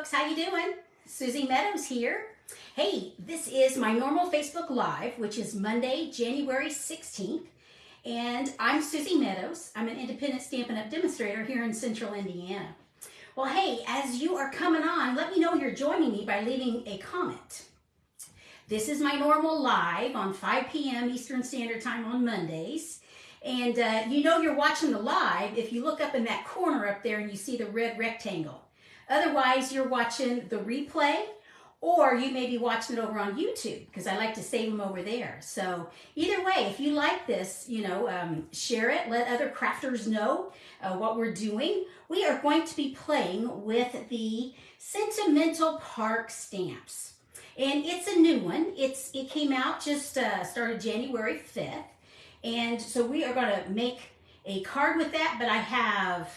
folks, how you doing? Suzy Meadows here. Hey, this is my normal Facebook Live, which is Monday, January 16th. And I'm Suzy Meadows. I'm an independent Stampin' Up! Demonstrator here in Central Indiana. Well, hey, as you are coming on, let me know you're joining me by leaving a comment. This is my normal live on 5 p.m. Eastern Standard Time on Mondays. And you know you're watching the live if you look up in that corner up there and you see the red rectangle. Otherwise, you're watching the replay, or you may be watching it over on YouTube because I like to save them over there. So either way, if you like this, share it. Let other crafters know what we're doing. We are going to be playing with the Sentimental Park stamps. And it's a new one. It came out just started January 5th. And so we are going to make a card with that, but I have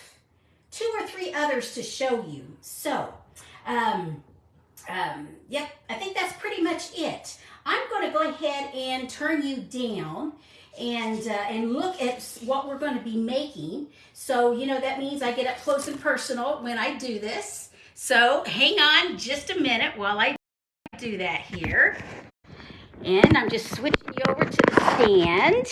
2 or 3 others to show you. So, yep, I think that's pretty much it. I'm going to go ahead and turn you down and look at what we're going to be making. So, that means I get up close and personal when I do this. So, hang on just a minute while I do that here. And I'm just switching you over to the stand.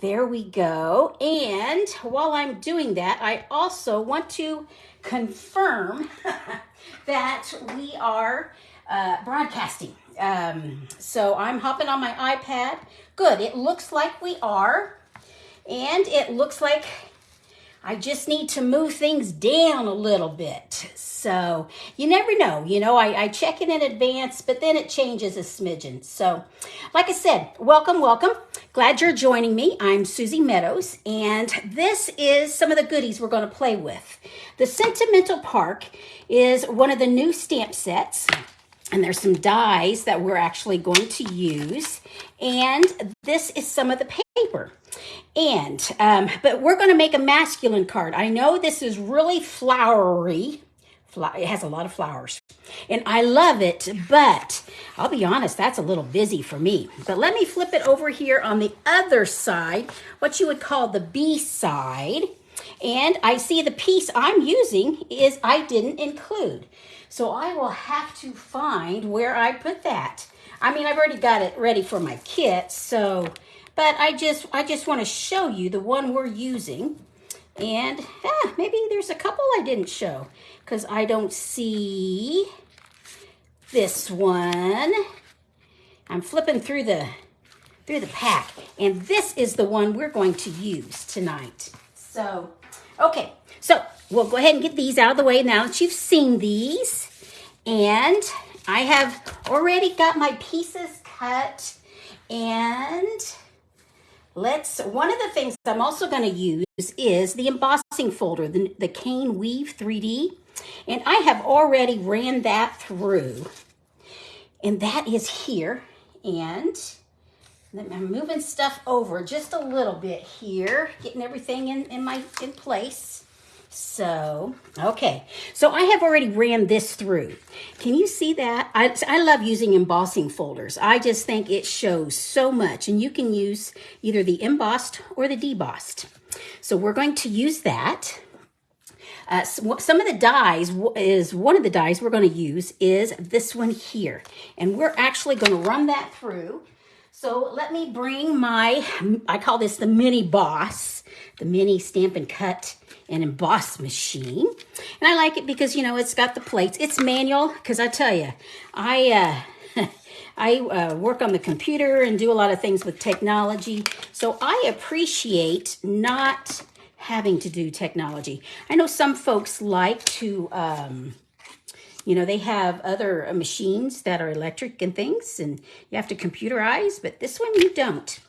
There we go. And while I'm doing that, I also want to confirm that we are broadcasting. So I'm hopping on my iPad. Good. It looks like we are. And it looks like I just need to move things down a little bit. So you never know. I check it in advance, but then it changes a smidgen. So like I said, welcome. Glad you're joining me. I'm Suzy Meadows, and this is some of the goodies we're going to play with. The Sentimental Park is one of the new stamp sets, and there's some dies that we're actually going to use, and this is some of the paper. And but we're going to make a masculine card. I know this is really flowery. It has a lot of flowers, and I love it, but I'll be honest, that's a little busy for me. But let me flip it over here on the other side, what you would call the B side, and I see the piece I'm using is I didn't include. So I will have to find where I put that. I mean, I've already got it ready for my kit, so, but I just want to show you the one we're using. And maybe there's a couple I didn't show because I don't see this one. I'm flipping through the pack, and this is the one we're going to use tonight. So, okay, so we'll go ahead and get these out of the way now that you've seen these. And I have already got my pieces cut, and one of the things I'm also going to use is the embossing folder, the Cane Weave 3D. And I have already ran that through. And that is here. And I'm moving stuff over just a little bit here, getting everything in place. So, okay. So I have already ran this through. Can you see that? I love using embossing folders. I just think it shows so much. And you can use either the embossed or the debossed. So we're going to use that. Some of the dies one of the dies we're going to use is this one here. And we're actually going to run that through. So let me bring I call this the mini boss, the mini Stamp and Cut and Emboss machine. And I like it because, it's got the plates. It's manual because I tell you, I work on the computer and do a lot of things with technology. So I appreciate not having to do technology. I know some folks like to, they have other machines that are electric and things, and you have to computerize, but this one you don't.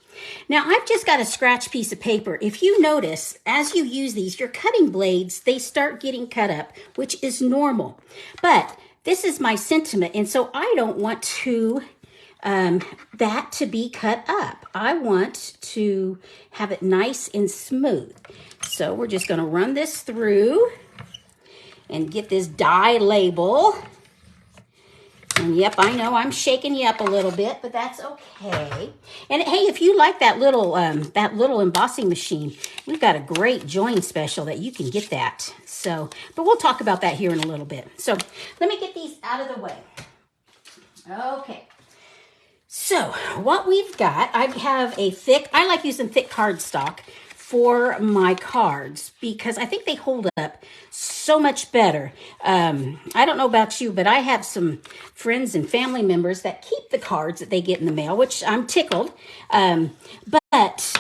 Now, I've just got a scratch piece of paper. If you notice, as you use these, your cutting blades, they start getting cut up, which is normal. But this is my sentiment, and so I don't want to that to be cut up. I want to have it nice and smooth. So we're just going to run this through and get this die label. And yep, I know I'm shaking you up a little bit, but that's okay. And hey, if you like that little embossing machine, we've got a great join special that you can get that. So, but we'll talk about that here in a little bit. So let me get these out of the way. Okay. So what we've got, I like using thick cardstock for my cards because I think they hold up so much better. I don't know about you, but I have some friends and family members that keep the cards that they get in the mail, which I'm tickled. But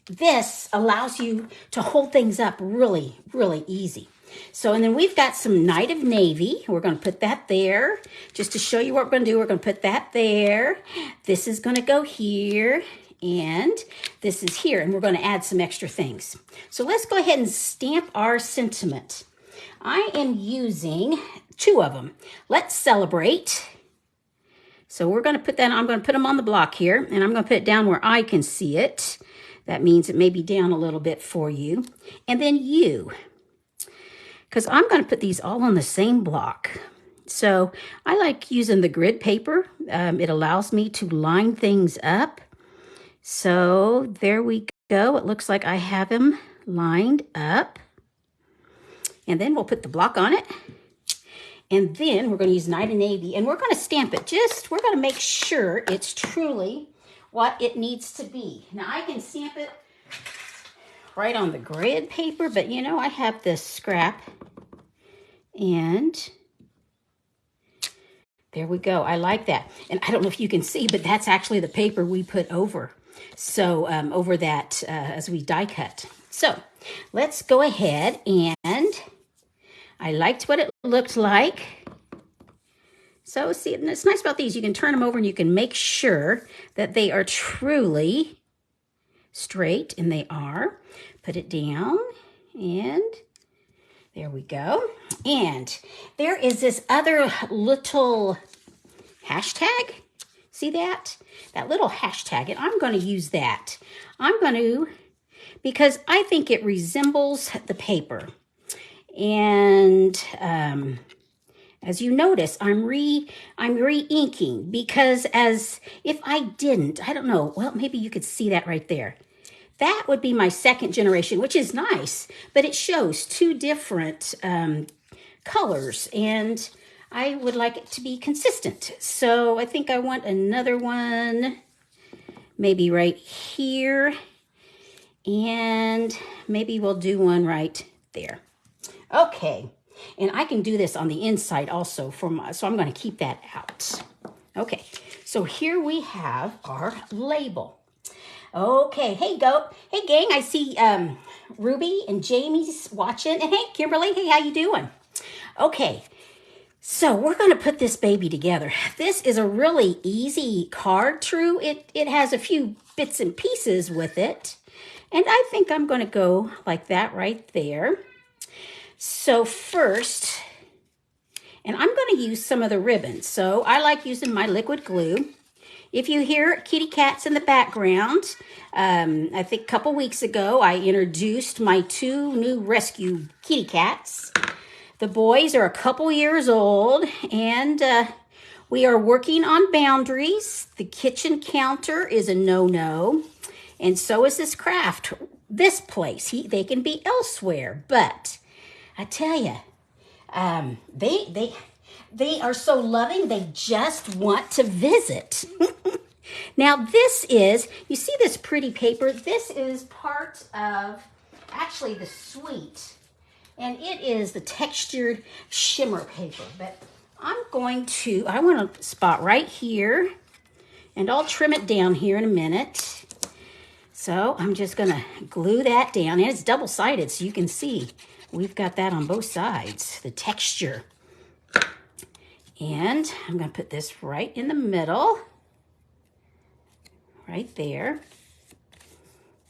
this allows you to hold things up really, really easy. So, and then we've got some Night of Navy. We're going to put that there just to show you what we're going to do. We're going to put that there. This is going to go here. And this is here, and we're going to add some extra things. So let's go ahead and stamp our sentiment. I am using 2 of them. Let's Celebrate. So we're going to put that, I'm going to put them on the block here, and I'm going to put it down where I can see it. That means it may be down a little bit for you. And then You, because I'm going to put these all on the same block. So I like using the grid paper. It allows me to line things up. So there we go. It looks like I have them lined up. And then we'll put the block on it. And then we're going to use Night of Navy. And we're going to stamp it. We're going to make sure it's truly what it needs to be. Now I can stamp it right on the grid paper. But you know, I have this scrap. And there we go. I like that. And I don't know if you can see, but that's actually the paper we put over. So over that as we die cut. So let's go ahead, and I liked what it looked like. So see, and it's nice about these. You can turn them over and you can make sure that they are truly straight, and they are. Put it down, and there we go. And there is this other little hashtag. See that? That little hashtag, and I'm going to use that. Because I think it resembles the paper. And as you notice, I'm re-inking because as if I didn't, I don't know, well, maybe you could see that right there. That would be my second generation, which is nice, but it shows 2 different colors, and I would like it to be consistent. So I think I want another one, maybe right here, and maybe we'll do one right there. Okay, and I can do this on the inside also so I'm going to keep that out. Okay, so here we have our label. Okay, hey gang, I see Ruby and Jamie's watching, and hey Kimberly, hey, how you doing? Okay, so we're going to put this baby together. This is a really easy card, true. It has a few bits and pieces with it, and I think I'm going to go like that right there. So first, and I'm going to use some of the ribbons. So I like using my liquid glue. If you hear kitty cats in the background, I think a couple weeks ago, I introduced my 2 new rescue kitty cats. The boys are a couple years old, and we are working on boundaries. The kitchen counter is a no-no, and so is this craft. This place, they can be elsewhere, but I tell you, they are so loving, they just want to visit. Now this is, you see this pretty paper? This is part of, actually the suite. And it is the textured shimmer paper. But I want to spot right here. And I'll trim it down here in a minute. So I'm just going to glue that down. And it's double-sided, so you can see we've got that on both sides, the texture. And I'm going to put this right in the middle. Right there.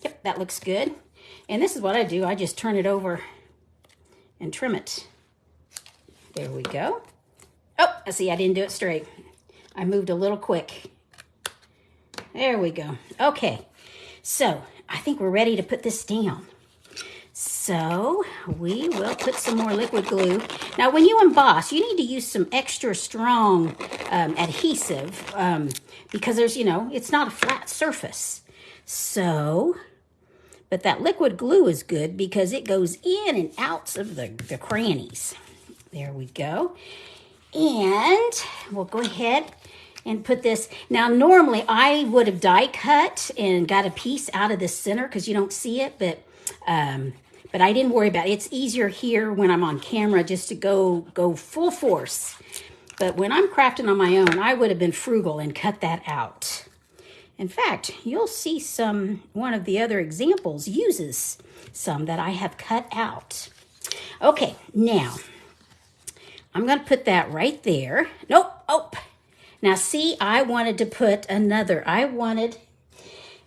Yep, that looks good. And this is what I do. I just turn it over and trim it. There we go. Oh, I see I didn't do it straight. I moved a little quick. There we go. Okay, so I think we're ready to put this down. So we will put some more liquid glue. Now when you emboss, you need to use some extra strong adhesive because there's, it's not a flat surface. So, but that liquid glue is good because it goes in and out of the crannies. There we go. And we'll go ahead and put this. Now, normally I would have die cut and got a piece out of the center because you don't see it, but I didn't worry about it. It's easier here when I'm on camera just to go full force. But when I'm crafting on my own, I would have been frugal and cut that out. In fact, you'll see one of the other examples uses some that I have cut out. Okay, now I'm going to put that right there. Nope. Oh, now see, I wanted to put another. And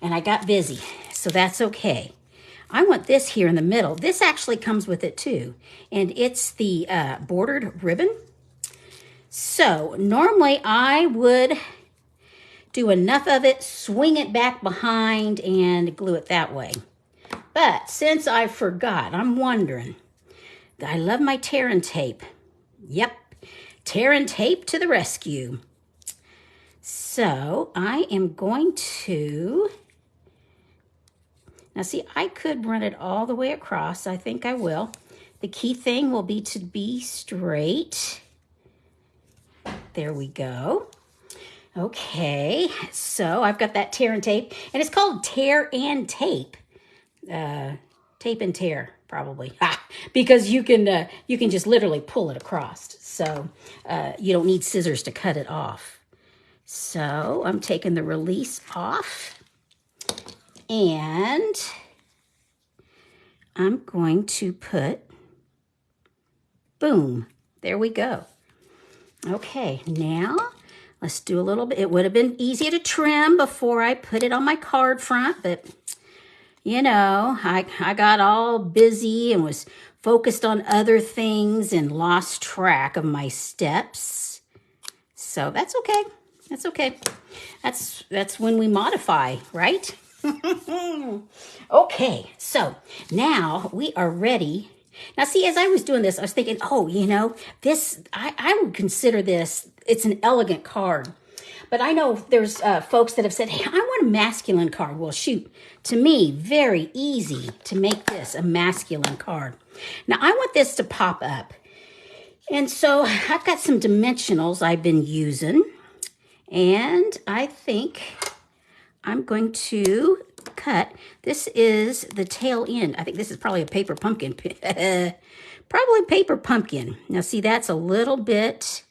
I got busy, so that's okay. I want this here in the middle. This actually comes with it too, and it's the bordered ribbon. So normally I would do enough of it, swing it back behind, and glue it that way. But since I forgot, I'm wondering, I love my tear and tape. Yep, tear and tape to the rescue. So I am going to, now see, I could run it all the way across. I think I will. The key thing will be to be straight. There we go. Okay, so I've got that tear and tape, and it's called tear and tape. Tape and tear, probably, because you can just literally pull it across. So you don't need scissors to cut it off. So I'm taking the release off, and I'm going to put, boom, there we go. Okay, now let's do a little bit. It would have been easier to trim before I put it on my card front, but I got all busy and was focused on other things and lost track of my steps. So that's okay. That's okay. That's when we modify, right? Okay, so now we are ready. Now, see, as I was doing this, I was thinking, this, I would consider this, it's an elegant card. But I know there's folks that have said, hey, I want a masculine card. Well, shoot, to me, very easy to make this a masculine card. Now, I want this to pop up. And so I've got some dimensionals I've been using. And I think I'm going to cut. This is the tail end. I think this is probably a paper pumpkin. Probably paper pumpkin. Now, see, that's a little bit,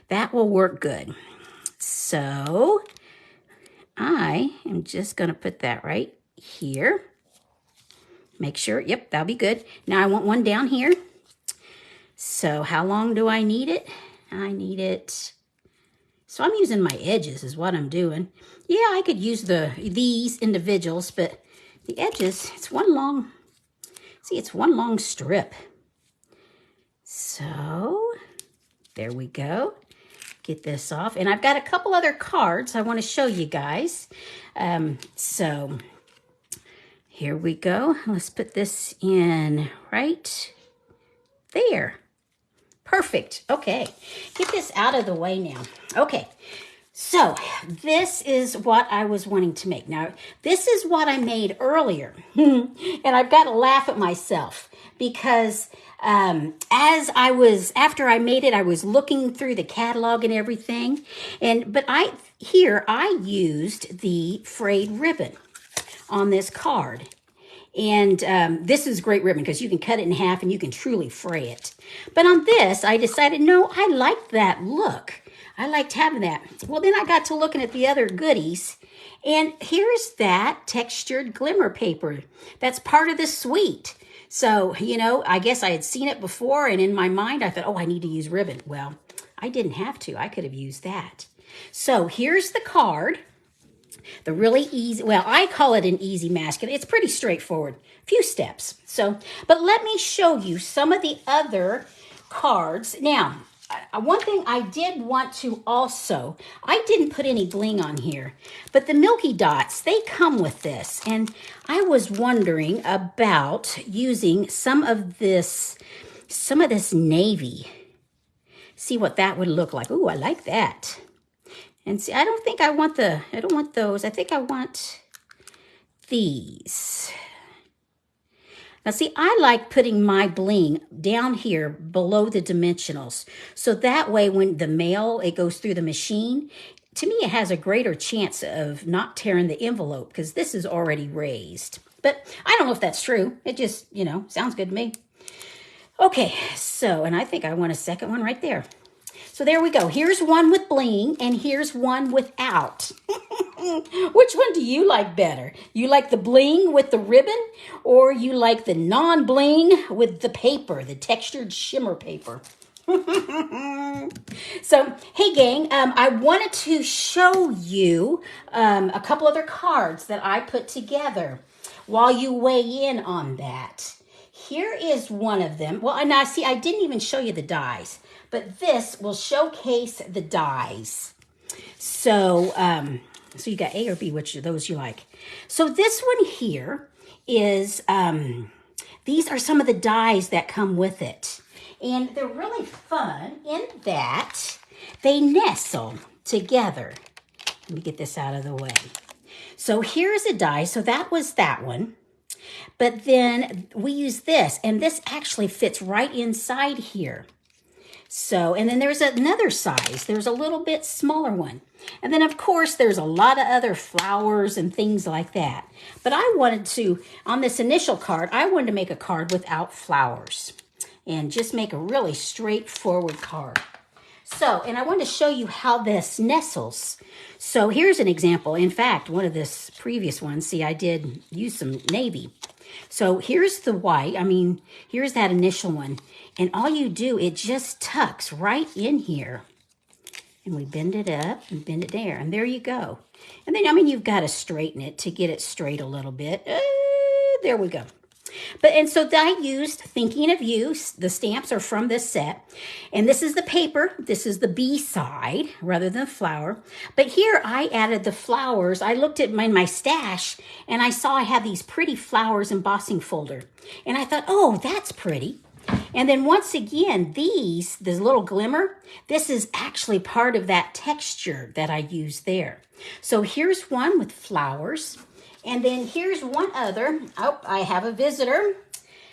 that will work good. So I am just going to put that right here. Make sure, yep, that'll be good. Now I want one down here. So how long do I need it? I need it, so I'm using my edges is what I'm doing. Yeah, I could use these individuals, but the edges, it's one long strip. So there we go. Get this off. And I've got a couple other cards I want to show you guys. So here we go. Let's put this in right there. Perfect. Okay. Get this out of the way now. Okay. So this is what I was wanting to make. Now, this is what I made earlier. And I've got to laugh at myself because after I made it, I was looking through the catalog and everything. But I used the frayed ribbon on this card. And this is great ribbon because you can cut it in half and you can truly fray it. But on this, I decided, no, I liked that look. I liked having that. Well, then I got to looking at the other goodies. And here's that textured glimmer paper. That's part of the suite. So, I guess I had seen it before. And in my mind, I thought, oh, I need to use ribbon. Well, I didn't have to. I could have used that. So here's the card. The really easy, well, I call it an easy masculine. It's pretty straightforward. A few steps. So, but let me show you some of the other cards. Now, one thing I did want to also, I didn't put any bling on here, but the Milky Dots, they come with this. And I was wondering about using some of this navy. See what that would look like. Ooh, I like that. And see, I don't want those. I think I want these. Now see, I like putting my bling down here below the dimensionals. So that way when the mail, it goes through the machine, to me it has a greater chance of not tearing the envelope because this is already raised. But I don't know if that's true. It just, sounds good to me. Okay, so, and I think I want a second one right there. So there we go. Here's one with bling and here's one without. Which one do you like better? You like the bling with the ribbon or you like the non-bling with the paper, the textured shimmer paper? So, hey gang, I wanted to show you a couple other cards that I put together while you weigh in on that. Here is one of them. Well, now see, I didn't even show you the dies, but this will showcase the dies. So, so you got A or B, which of those you like. So this one here is, these are some of the dies that come with it. And they're really fun in that they nestle together. Let me get this out of the way. So here's a die. So that was that one. But then we use this, and this actually fits right inside here. So, and then there's another size. There's a little bit smaller one. And then, of course, there's a lot of other flowers and things like that. But I wanted to, on this initial card, I wanted to make a card without flowers and just make a really straightforward card. So, and I wanted to show you how this nestles. So here's an example. In fact, one of this previous ones, see, I did use some navy. So here's the white. Here's that initial one. And all you do, it just tucks right in here. And we bend it up and bend it there. And there you go. And then, you've got to straighten it to get it straight a little bit. There we go. And so I used Thinking of You. The stamps are from this set. And this is the paper. This is the B side rather than flower. But here I added the flowers. I looked at my stash and I saw I had these pretty flowers embossing folder. And I thought, oh, that's pretty. And then once again, this little glimmer, this is actually part of that texture that I used there. So here's one with flowers. And then here's one other. Oh, I have a visitor.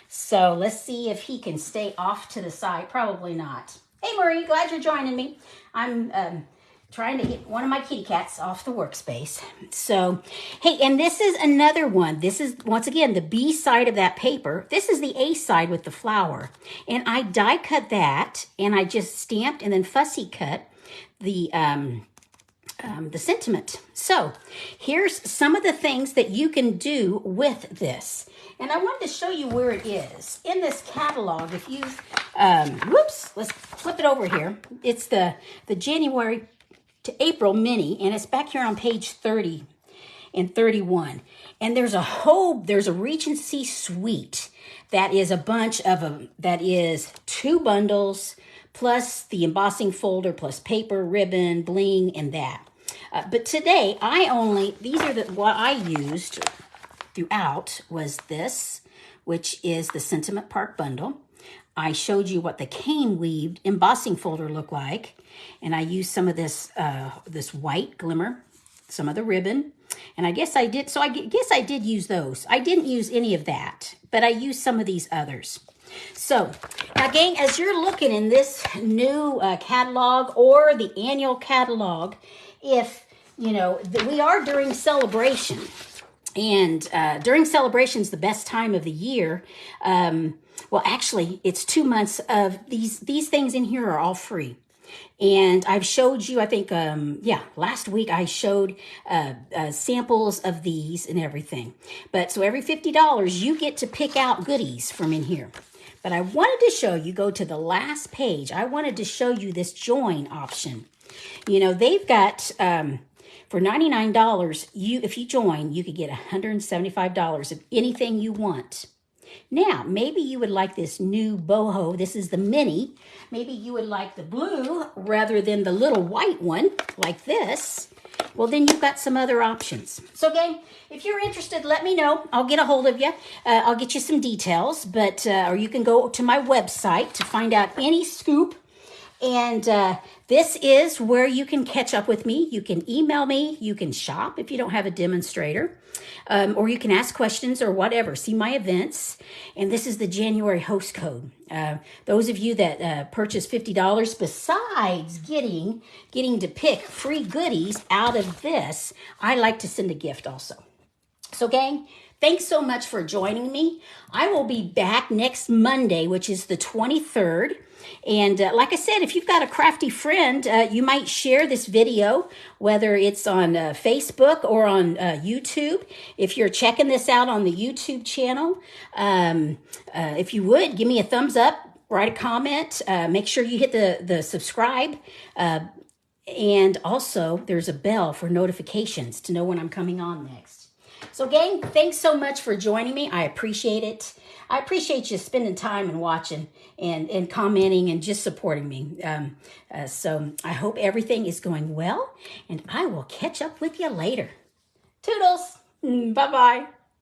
So let's see if he can stay off to the side. Probably not. Hey, Marie, glad you're joining me. I'm trying to get one of my kitty cats off the workspace. So, hey, and this is another one. This is, once again, the B side of that paper. This is the A side with the flower. And I die cut that, and I just stamped and then fussy cut the sentiment. So here's some of the things that you can do with this. And I wanted to show you where it is. In this catalog, if you, let's flip it over here. It's the January to April mini, and it's back here on page 30 and 31. And there's a Regency suite that is a bunch of them. That is 2 bundles, plus the embossing folder, plus paper, ribbon, bling, and that. But today, what I used throughout was this, which is the Sentimental Park Bundle. I showed you what the cane weaved embossing folder looked like. And I used some of this white glimmer, some of the ribbon. And I guess I did use those. I didn't use any of that, but I used some of these others. So, now gang, as you're looking in this new catalog or the annual catalog, if, we are during celebration, and during celebration is the best time of the year. Well, actually, it's 2 months of these things in here are all free. And I've showed you, I think, last week I showed samples of these and everything. But so every $50, you get to pick out goodies from in here. But I wanted to show you, go to the last page. I wanted to show you this join option. They've got, for $99, if you join, you could get $175 of anything you want. Now, maybe you would like this new boho. This is the mini. Maybe you would like the blue rather than the little white one like this. Well, then you've got some other options. So, gang, if you're interested, let me know. I'll get a hold of you. I'll get you some details, but or you can go to my website to find out any scoop. And this is where you can catch up with me. You can email me. You can shop if you don't have a demonstrator. Or you can ask questions or whatever. See my events. And this is the January host code. Those of you that purchase $50 besides getting to pick free goodies out of this, I like to send a gift also. So, gang, thanks so much for joining me. I will be back next Monday, which is the 23rd. And like I said, if you've got a crafty friend, you might share this video, whether it's on Facebook or on YouTube. If you're checking this out on the YouTube channel, if you would, give me a thumbs up, write a comment, make sure you hit the subscribe. And also, there's a bell for notifications to know when I'm coming on next. So, gang, thanks so much for joining me. I appreciate it. I appreciate you spending time and watching and commenting and just supporting me. So I hope everything is going well, and I will catch up with you later. Toodles. Bye-bye.